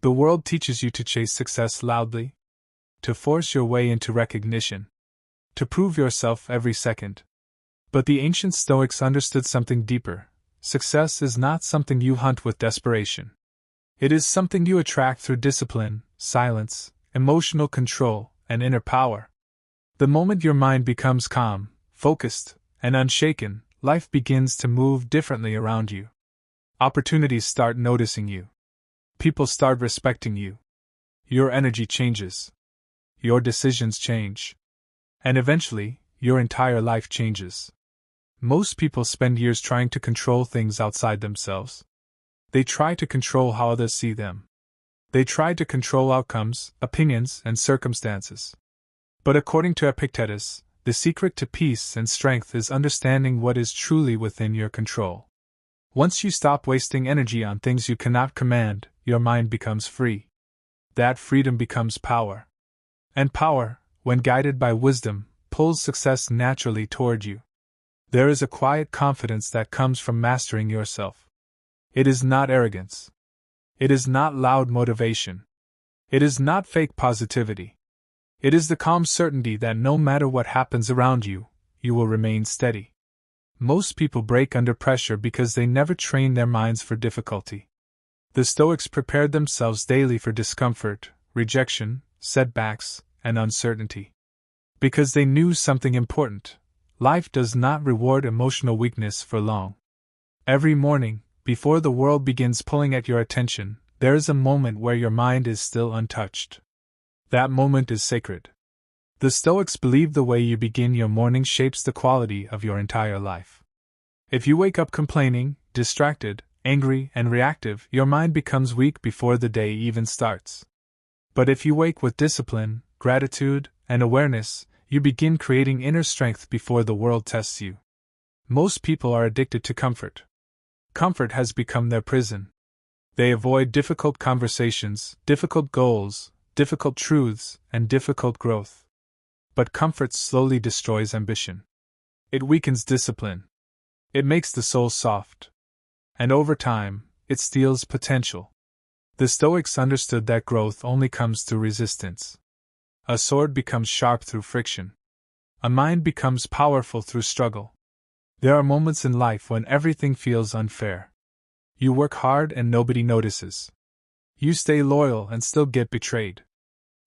The world teaches you to chase success loudly, to force your way into recognition, to prove yourself every second. But the ancient Stoics understood something deeper. Success is not something you hunt with desperation. It is something you attract through discipline, silence, emotional control, and inner power. The moment your mind becomes calm, focused, and unshaken, life begins to move differently around you. Opportunities start noticing you. People start respecting you. Your energy changes. Your decisions change. And eventually, your entire life changes. Most people spend years trying to control things outside themselves. They try to control how others see them. They try to control outcomes, opinions, and circumstances. But according to Epictetus, the secret to peace and strength is understanding what is truly within your control. Once you stop wasting energy on things you cannot command, your mind becomes free. That freedom becomes power. And power, when guided by wisdom, pulls success naturally toward you. There is a quiet confidence that comes from mastering yourself. It is not arrogance. It is not loud motivation. It is not fake positivity. It is the calm certainty that no matter what happens around you, you will remain steady. Most people break under pressure because they never train their minds for difficulty. The Stoics prepared themselves daily for discomfort, rejection, setbacks, and uncertainty. Because they knew something important: life does not reward emotional weakness for long. Every morning, before the world begins pulling at your attention, there is a moment where your mind is still untouched. That moment is sacred. The Stoics believe the way you begin your morning shapes the quality of your entire life. If you wake up complaining, distracted, angry, and reactive, your mind becomes weak before the day even starts. But if you wake with discipline, gratitude, and awareness, you begin creating inner strength before the world tests you. Most people are addicted to comfort. Comfort has become their prison. They avoid difficult conversations, difficult goals, difficult truths, and difficult growth. But comfort slowly destroys ambition. It weakens discipline. It makes the soul soft. And over time, it steals potential. The Stoics understood that growth only comes through resistance. A sword becomes sharp through friction. A mind becomes powerful through struggle. There are moments in life when everything feels unfair. You work hard and nobody notices. You stay loyal and still get betrayed.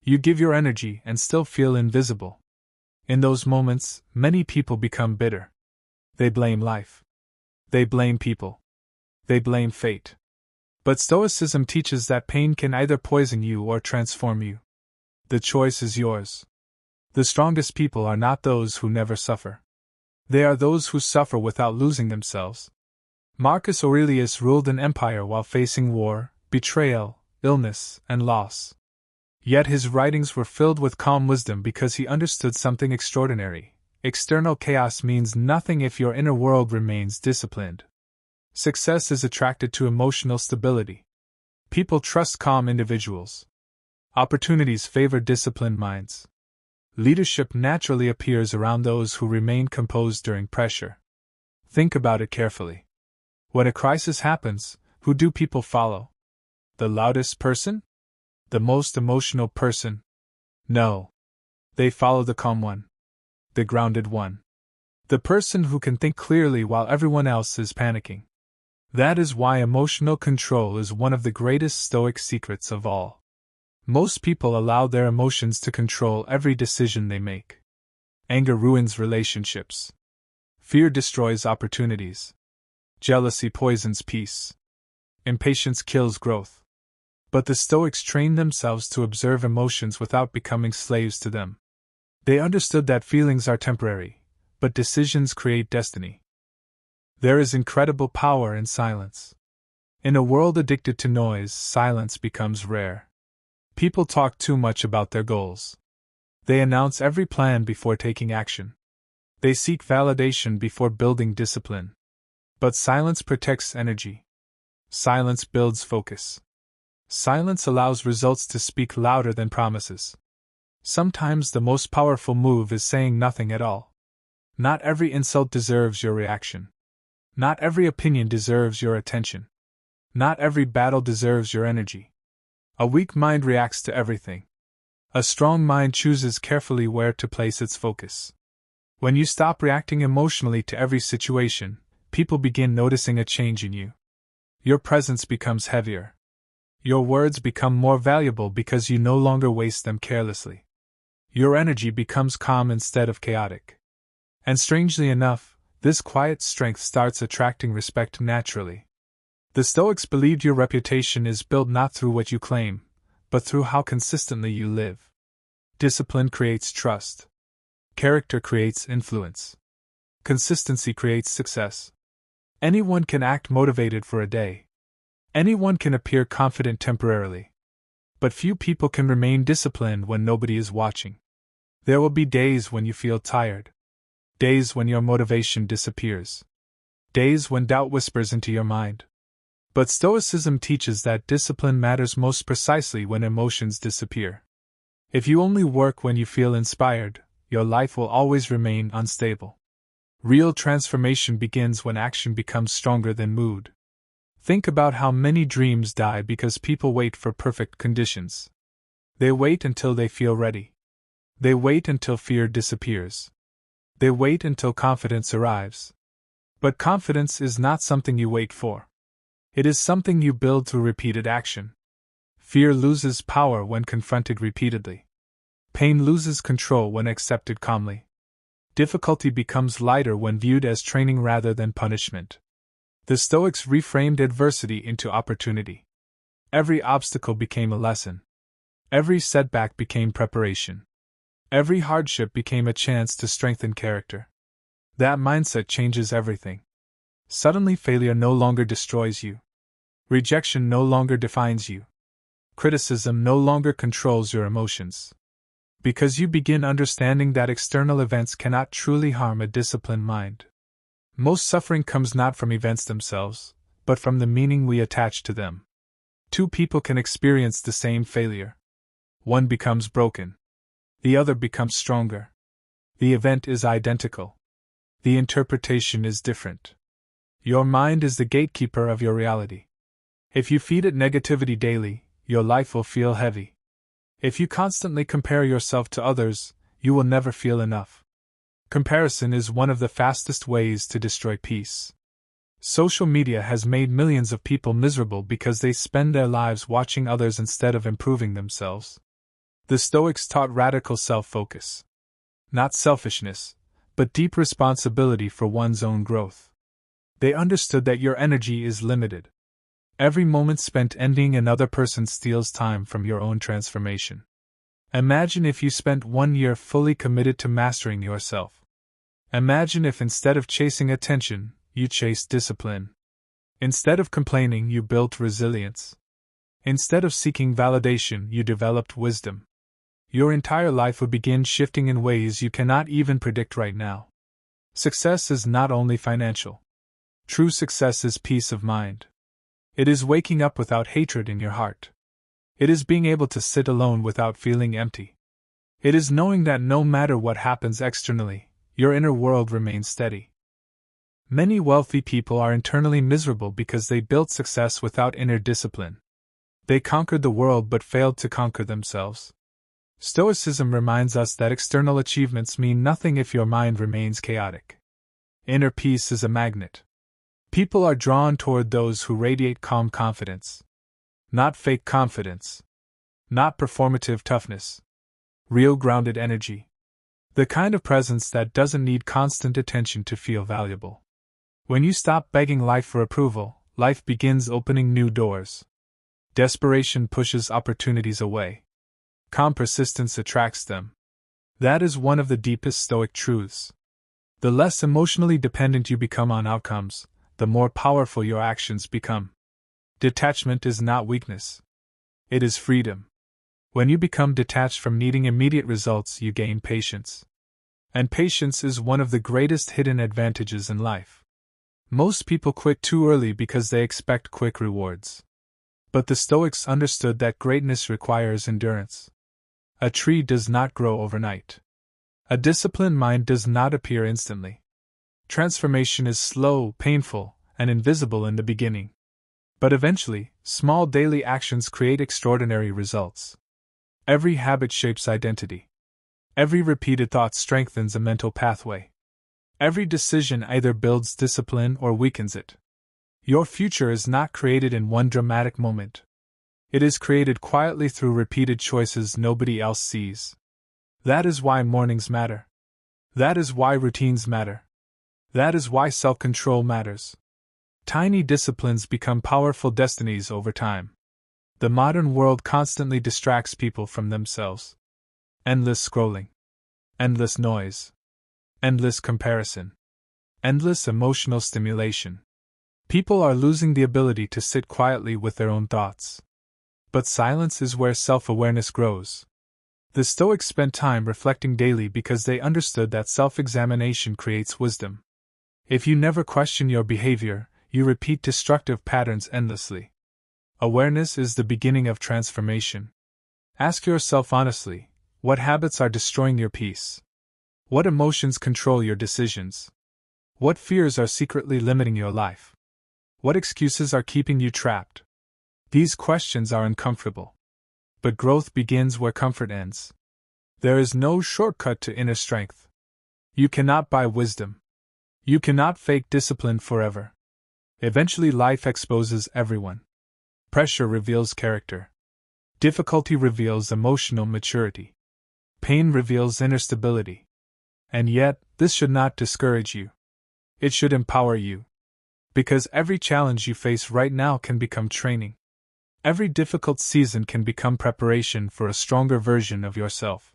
You give your energy and still feel invisible. In those moments, many people become bitter. They blame life. They blame people. They blame fate. But Stoicism teaches that pain can either poison you or transform you. The choice is yours. The strongest people are not those who never suffer. They are those who suffer without losing themselves. Marcus Aurelius ruled an empire while facing war, betrayal, illness, and loss. Yet his writings were filled with calm wisdom because he understood something extraordinary. External chaos means nothing if your inner world remains disciplined. Success is attracted to emotional stability. People trust calm individuals. Opportunities favor disciplined minds. Leadership naturally appears around those who remain composed during pressure. Think about it carefully. When a crisis happens, who do people follow? The loudest person? The most emotional person? No. They follow the calm one. The grounded one. The person who can think clearly while everyone else is panicking. That is why emotional control is one of the greatest Stoic secrets of all. Most people allow their emotions to control every decision they make. Anger ruins relationships. Fear destroys opportunities. Jealousy poisons peace. Impatience kills growth. But the Stoics trained themselves to observe emotions without becoming slaves to them. They understood that feelings are temporary, but decisions create destiny. There is incredible power in silence. In a world addicted to noise, silence becomes rare. People talk too much about their goals. They announce every plan before taking action. They seek validation before building discipline. But silence protects energy. Silence builds focus. Silence allows results to speak louder than promises. Sometimes the most powerful move is saying nothing at all. Not every insult deserves your reaction. Not every opinion deserves your attention. Not every battle deserves your energy. A weak mind reacts to everything. A strong mind chooses carefully where to place its focus. When you stop reacting emotionally to every situation, people begin noticing a change in you. Your presence becomes heavier. Your words become more valuable because you no longer waste them carelessly. Your energy becomes calm instead of chaotic. And strangely enough, this quiet strength starts attracting respect naturally. The Stoics believed your reputation is built not through what you claim, but through how consistently you live. Discipline creates trust. Character creates influence. Consistency creates success. Anyone can act motivated for a day. Anyone can appear confident temporarily. But few people can remain disciplined when nobody is watching. There will be days when you feel tired. Days when your motivation disappears. Days when doubt whispers into your mind. But Stoicism teaches that discipline matters most precisely when emotions disappear. If you only work when you feel inspired, your life will always remain unstable. Real transformation begins when action becomes stronger than mood. Think about how many dreams die because people wait for perfect conditions. They wait until they feel ready. They wait until fear disappears. They wait until confidence arrives. But confidence is not something you wait for. It is something you build through repeated action. Fear loses power when confronted repeatedly. Pain loses control when accepted calmly. Difficulty becomes lighter when viewed as training rather than punishment. The Stoics reframed adversity into opportunity. Every obstacle became a lesson. Every setback became preparation. Every hardship became a chance to strengthen character. That mindset changes everything. Suddenly failure no longer destroys you. Rejection no longer defines you. Criticism no longer controls your emotions. Because you begin understanding that external events cannot truly harm a disciplined mind. Most suffering comes not from events themselves, but from the meaning we attach to them. Two people can experience the same failure. One becomes broken. The other becomes stronger. The event is identical. The interpretation is different. Your mind is the gatekeeper of your reality. If you feed it negativity daily, your life will feel heavy. If you constantly compare yourself to others, you will never feel enough. Comparison is one of the fastest ways to destroy peace. Social media has made millions of people miserable because they spend their lives watching others instead of improving themselves. The Stoics taught radical self-focus. Not selfishness, but deep responsibility for one's own growth. They understood that your energy is limited. Every moment spent envying another person steals time from your own transformation. Imagine if you spent 1 year fully committed to mastering yourself. Imagine if instead of chasing attention, you chased discipline. Instead of complaining, you built resilience. Instead of seeking validation, you developed wisdom. Your entire life would begin shifting in ways you cannot even predict right now. Success is not only financial. True success is peace of mind. It is waking up without hatred in your heart. It is being able to sit alone without feeling empty. It is knowing that no matter what happens externally, your inner world remains steady. Many wealthy people are internally miserable because they built success without inner discipline. They conquered the world but failed to conquer themselves. Stoicism reminds us that external achievements mean nothing if your mind remains chaotic. Inner peace is a magnet. People are drawn toward those who radiate calm confidence. Not fake confidence. Not performative toughness. Real grounded energy. The kind of presence that doesn't need constant attention to feel valuable. When you stop begging life for approval, life begins opening new doors. Desperation pushes opportunities away. Calm persistence attracts them. That is one of the deepest Stoic truths. The less emotionally dependent you become on outcomes, the more powerful your actions become. Detachment is not weakness. It is freedom. When you become detached from needing immediate results, you gain patience. And patience is one of the greatest hidden advantages in life. Most people quit too early because they expect quick rewards. But the Stoics understood that greatness requires endurance. A tree does not grow overnight. A disciplined mind does not appear instantly. Transformation is slow, painful, and invisible in the beginning. But eventually, small daily actions create extraordinary results. Every habit shapes identity. Every repeated thought strengthens a mental pathway. Every decision either builds discipline or weakens it. Your future is not created in one dramatic moment. It is created quietly through repeated choices nobody else sees. That is why mornings matter. That is why routines matter. That is why self-control matters. Tiny disciplines become powerful destinies over time. The modern world constantly distracts people from themselves. Endless scrolling. Endless noise. Endless comparison. Endless emotional stimulation. People are losing the ability to sit quietly with their own thoughts. But silence is where self-awareness grows. The Stoics spent time reflecting daily because they understood that self-examination creates wisdom. If you never question your behavior, you repeat destructive patterns endlessly. Awareness is the beginning of transformation. Ask yourself honestly, what habits are destroying your peace? What emotions control your decisions? What fears are secretly limiting your life? What excuses are keeping you trapped? These questions are uncomfortable. But growth begins where comfort ends. There is no shortcut to inner strength. You cannot buy wisdom. You cannot fake discipline forever. Eventually life exposes everyone. Pressure reveals character. Difficulty reveals emotional maturity. Pain reveals inner stability. And yet, this should not discourage you. It should empower you. Because every challenge you face right now can become training. Every difficult season can become preparation for a stronger version of yourself.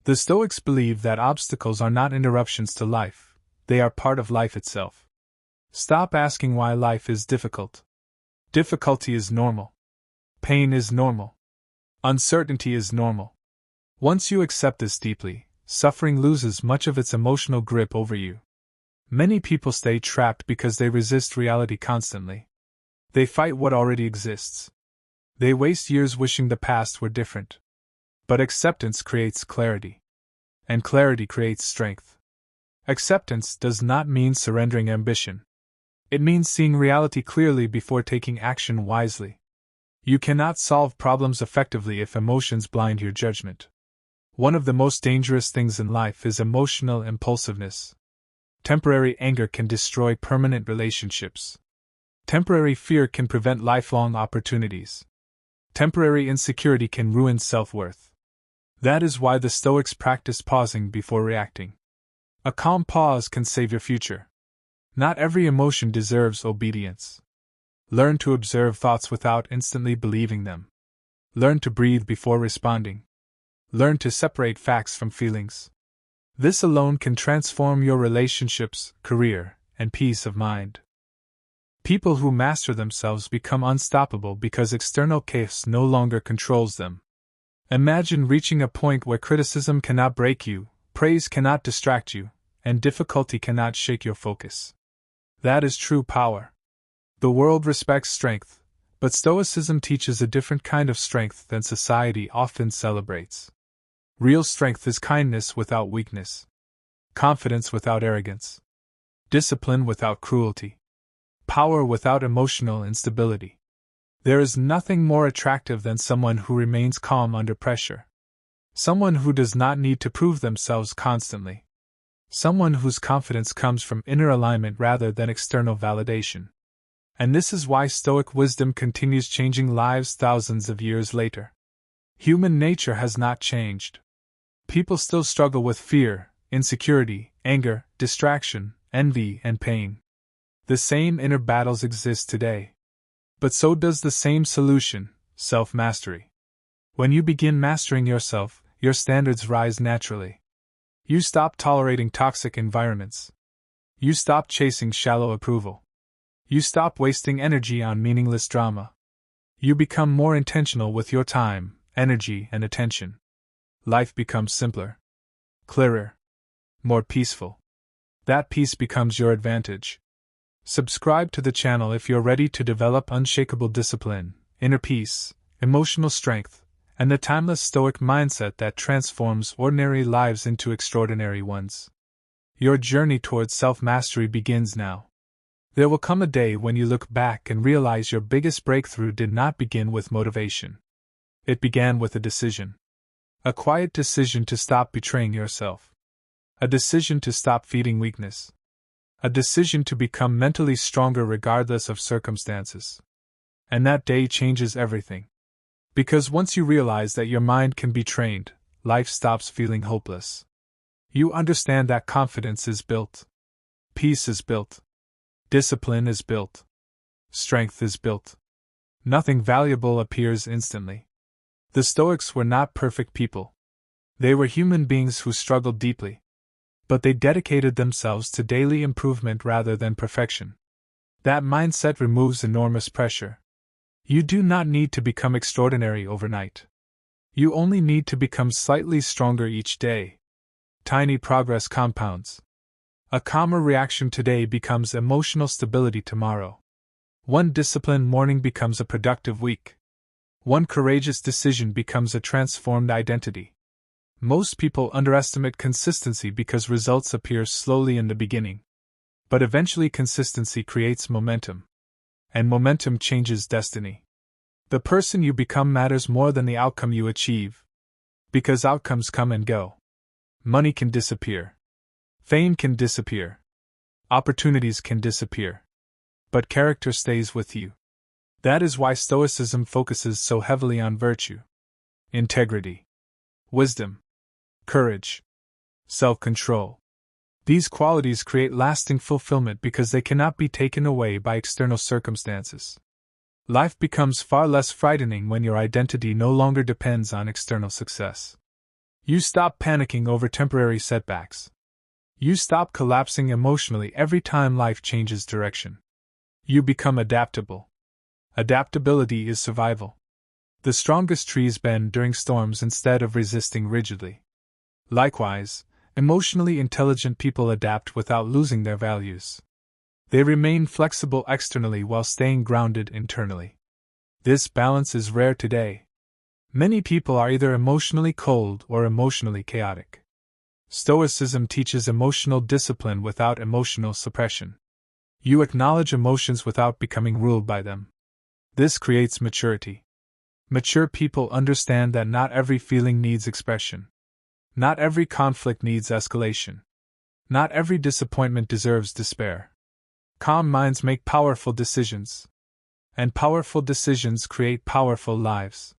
The Stoics believe that obstacles are not interruptions to life, they are part of life itself. Stop asking why life is difficult. Difficulty is normal. Pain is normal. Uncertainty is normal. Once you accept this deeply, suffering loses much of its emotional grip over you. Many people stay trapped because they resist reality constantly. They fight what already exists. They waste years wishing the past were different. But acceptance creates clarity. And clarity creates strength. Acceptance does not mean surrendering ambition. It means seeing reality clearly before taking action wisely. You cannot solve problems effectively if emotions blind your judgment. One of the most dangerous things in life is emotional impulsiveness. Temporary anger can destroy permanent relationships. Temporary fear can prevent lifelong opportunities. Temporary insecurity can ruin self-worth. That is why the Stoics practice pausing before reacting. A calm pause can save your future. Not every emotion deserves obedience. Learn to observe thoughts without instantly believing them. Learn to breathe before responding. Learn to separate facts from feelings. This alone can transform your relationships, career, and peace of mind. People who master themselves become unstoppable because external chaos no longer controls them. Imagine reaching a point where criticism cannot break you, praise cannot distract you, and difficulty cannot shake your focus. That is true power. The world respects strength, but Stoicism teaches a different kind of strength than society often celebrates. Real strength is kindness without weakness, confidence without arrogance, discipline without cruelty, power without emotional instability. There is nothing more attractive than someone who remains calm under pressure. Someone who does not need to prove themselves constantly. Someone whose confidence comes from inner alignment rather than external validation. And this is why Stoic wisdom continues changing lives thousands of years later. Human nature has not changed. People still struggle with fear, insecurity, anger, distraction, envy, and pain. The same inner battles exist today. But so does the same solution, self-mastery. When you begin mastering yourself, your standards rise naturally. You stop tolerating toxic environments. You stop chasing shallow approval. You stop wasting energy on meaningless drama. You become more intentional with your time, energy, and attention. Life becomes simpler, clearer, more peaceful. That peace becomes your advantage. Subscribe to the channel if you're ready to develop unshakable discipline, inner peace, emotional strength, and the timeless Stoic mindset that transforms ordinary lives into extraordinary ones. Your journey towards self-mastery begins now. There will come a day when you look back and realize your biggest breakthrough did not begin with motivation. It began with a decision. A quiet decision to stop betraying yourself. A decision to stop feeding weakness. A decision to become mentally stronger regardless of circumstances. And that day changes everything. Because once you realize that your mind can be trained, life stops feeling hopeless. You understand that confidence is built. Peace is built. Discipline is built. Strength is built. Nothing valuable appears instantly. The Stoics were not perfect people. They were human beings who struggled deeply. But they dedicated themselves to daily improvement rather than perfection. That mindset removes enormous pressure. You do not need to become extraordinary overnight. You only need to become slightly stronger each day. Tiny progress compounds. A calmer reaction today becomes emotional stability tomorrow. One disciplined morning becomes a productive week. One courageous decision becomes a transformed identity. Most people underestimate consistency because results appear slowly in the beginning. But eventually consistency creates momentum. And momentum changes destiny. The person you become matters more than the outcome you achieve. Because outcomes come and go. Money can disappear. Fame can disappear. Opportunities can disappear. But character stays with you. That is why Stoicism focuses so heavily on virtue. Integrity. Wisdom. Courage. Self-control. These qualities create lasting fulfillment because they cannot be taken away by external circumstances. Life becomes far less frightening when your identity no longer depends on external success. You stop panicking over temporary setbacks. You stop collapsing emotionally every time life changes direction. You become adaptable. Adaptability is survival. The strongest trees bend during storms instead of resisting rigidly. Likewise, emotionally intelligent people adapt without losing their values. They remain flexible externally while staying grounded internally. This balance is rare today. Many people are either emotionally cold or emotionally chaotic. Stoicism teaches emotional discipline without emotional suppression. You acknowledge emotions without becoming ruled by them. This creates maturity. Mature people understand that not every feeling needs expression. Not every conflict needs escalation. Not every disappointment deserves despair. Calm minds make powerful decisions. And powerful decisions create powerful lives.